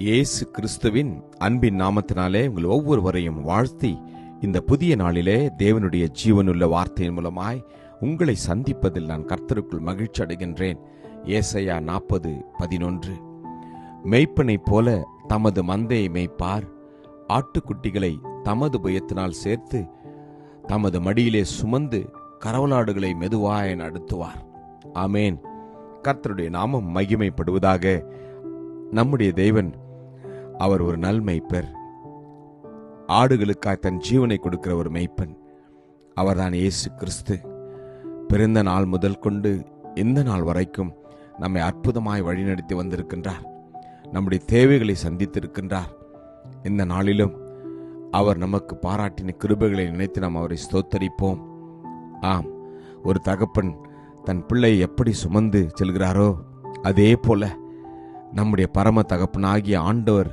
இயேசு கிறிஸ்துவின் அன்பின் நாமத்தினாலே உங்கள் ஒவ்வொருவரையும் வாழ்த்தி இந்த புதிய நாளிலே தேவனுடைய ஜீவனுள்ள வார்த்தையின் மூலமாய் உங்களை சந்திப்பதில் நான் கர்த்தருக்குள் மகிழ்ச்சி அடைகின்றேன். ஏசாயா 40:11. மெய்ப்பனைப் போல தமது மந்தையை மேய்ப்பார், ஆட்டுக்குட்டிகளை தமது புயத்தினால் சேர்த்து தமது மடியிலே சுமந்து கரவலாடுகளை மெதுவாய் நடத்துவார். ஆமேன். கர்த்தருடைய நாமம் மகிமைப்படுவதாக. நம்முடைய தேவன் அவர் ஒரு நல் மேய்ப்பர். ஆடுகளுக்காய் தன் ஜீவனை கொடுக்கிற ஒரு மேய்ப்பன் அவர்தான் இயேசு கிறிஸ்து. பிறந்த நாள் முதல் கொண்டு இந்த நாள் வரைக்கும் நம்மை அற்புதமாய் வழிநடத்தி வந்திருக்கின்றார். நம்முடைய தேவைகளை சந்தித்திருக்கின்றார். இந்த நாளிலும் அவர் நமக்கு பாராட்டின கிருபைகளை நினைத்து நாம் அவரை ஸ்தோத்தரிப்போம். ஆம், ஒரு தகப்பன் தன் பிள்ளையை எப்படி சுமந்து செல்கிறாரோ அதே போல நம்முடைய பரம தகப்பனாகிய ஆண்டவர்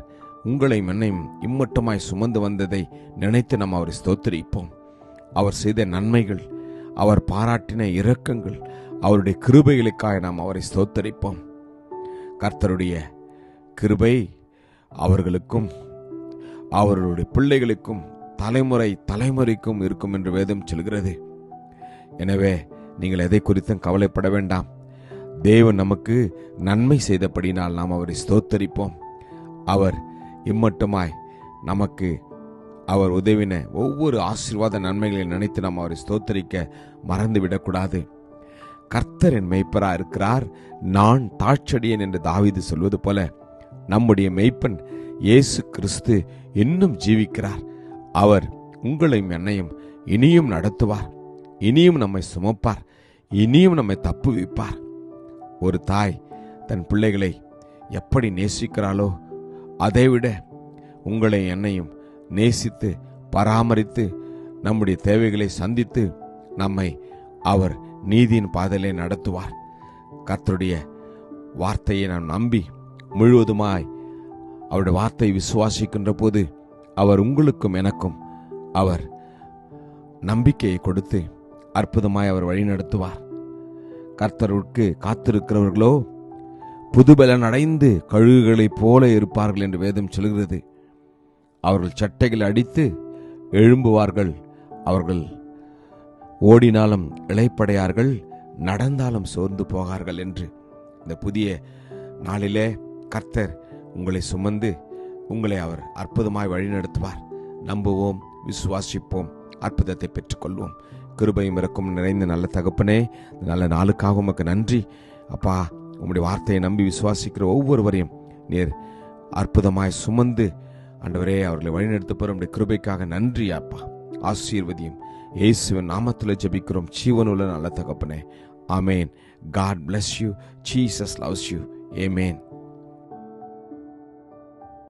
உங்களை என்னையும் இம்மட்டுமாய் சுமந்து வந்ததை நினைத்து நாம் அவரை ஸ்தோத்தரிப்போம். அவர் செய்த நன்மைகள், அவர் பாராட்டின இரக்கங்கள், அவருடைய கிருபைகளுக்காக நாம் அவரை ஸ்தோத்தரிப்போம். கர்த்தருடைய கிருபை அவர்களுக்கும் அவர்களுடைய பிள்ளைகளுக்கும் தலைமுறை தலைமுறைக்கும் இருக்கும் என்று வேதம் சொல்கிறது. எனவே நீங்கள் எதை குறித்தும் கவலைப்பட வேண்டாம். தேவன் நமக்கு நன்மை செய்தபடினால் நாம் அவரை ஸ்தோத்தரிப்போம். அவர் இம்மட்டுமாய் நமக்கு அவர் உதவின ஒவ்வொரு ஆசீர்வாத நன்மைகளை நினைத்து நாம் அவரை ஸ்தோத்தரிக்க மறந்துவிடக்கூடாது. கர்த்தர் என் மெய்ப்பராக இருக்கிறார், நான் தாழ்ச்சடியேன் என்று தாவீது சொல்வது போல நம்முடைய மெய்ப்பன் இயேசு கிறிஸ்து இன்னும் ஜீவிக்கிறார். அவர் உங்களையும் என்னையும் இனியும் நடத்துவார், இனியும் நம்மை சுமப்பார், இனியும் நம்மை தப்புவிப்பார். ஒரு தாய் தன் பிள்ளைகளை எப்படி நேசிக்கிறாளோ அதைவிட உங்களை என்னையும் நேசித்து பராமரித்து நம்முடைய தேவைகளை சந்தித்து நம்மை அவர் நீதியின் பாதையிலே நடத்துவார். கர்த்தருடைய வார்த்தையை நாம் நம்பி முழுவதுமாய் அவருடைய வார்த்தையை விசுவாசிக்கின்ற போது அவர் உங்களுக்கும் எனக்கும் அவர் நம்பிக்கையை கொடுத்து அற்புதமாய் அவர் வழி நடத்துவார். கர்த்தருக்கு காத்திருக்கிறவர்களோ புதுபலன் அடைந்து கழுகுகளைப் போல இருப்பார்கள் என்று வேதம் சொல்கிறது. அவர்கள் சட்டைகள் அடித்து எழும்புவார்கள், அவர்கள் ஓடினாலும் இளைப்படையார்கள், நடந்தாலும் சோர்ந்து போகார்கள் என்று. இந்த புதிய நாளிலே கர்த்தர் உங்களை சுமந்து உங்களை அவர் அற்புதமாய் வழிநடத்துவார். நம்புவோம், விசுவாசிப்போம், அற்புதத்தை பெற்றுக்கொள்வோம். கிருபையும் இரக்கமும் நிறைந்த நல்ல தகப்பனே, நல்ல நாளுக்காக உமக்கு நன்றி அப்பா. உம்முடைய வார்த்தையை நம்பி விசுவாசிக்கிற ஒவ்வொருவரையும் நீர் அற்புதமாய் சுமந்து ஆண்டவரே அவர்களை வழிநடத்த போற உம்முடைய கிருபைக்காக நன்றி அப்பா. ஆசீர்வதியும் இயேசுவின் நாமத்தில் ஜெபிக்கிறோம் ஜீவனுள்ள நல்ல தகப்பனே. ஆமேன். God bless you. Jesus loves you. Amen.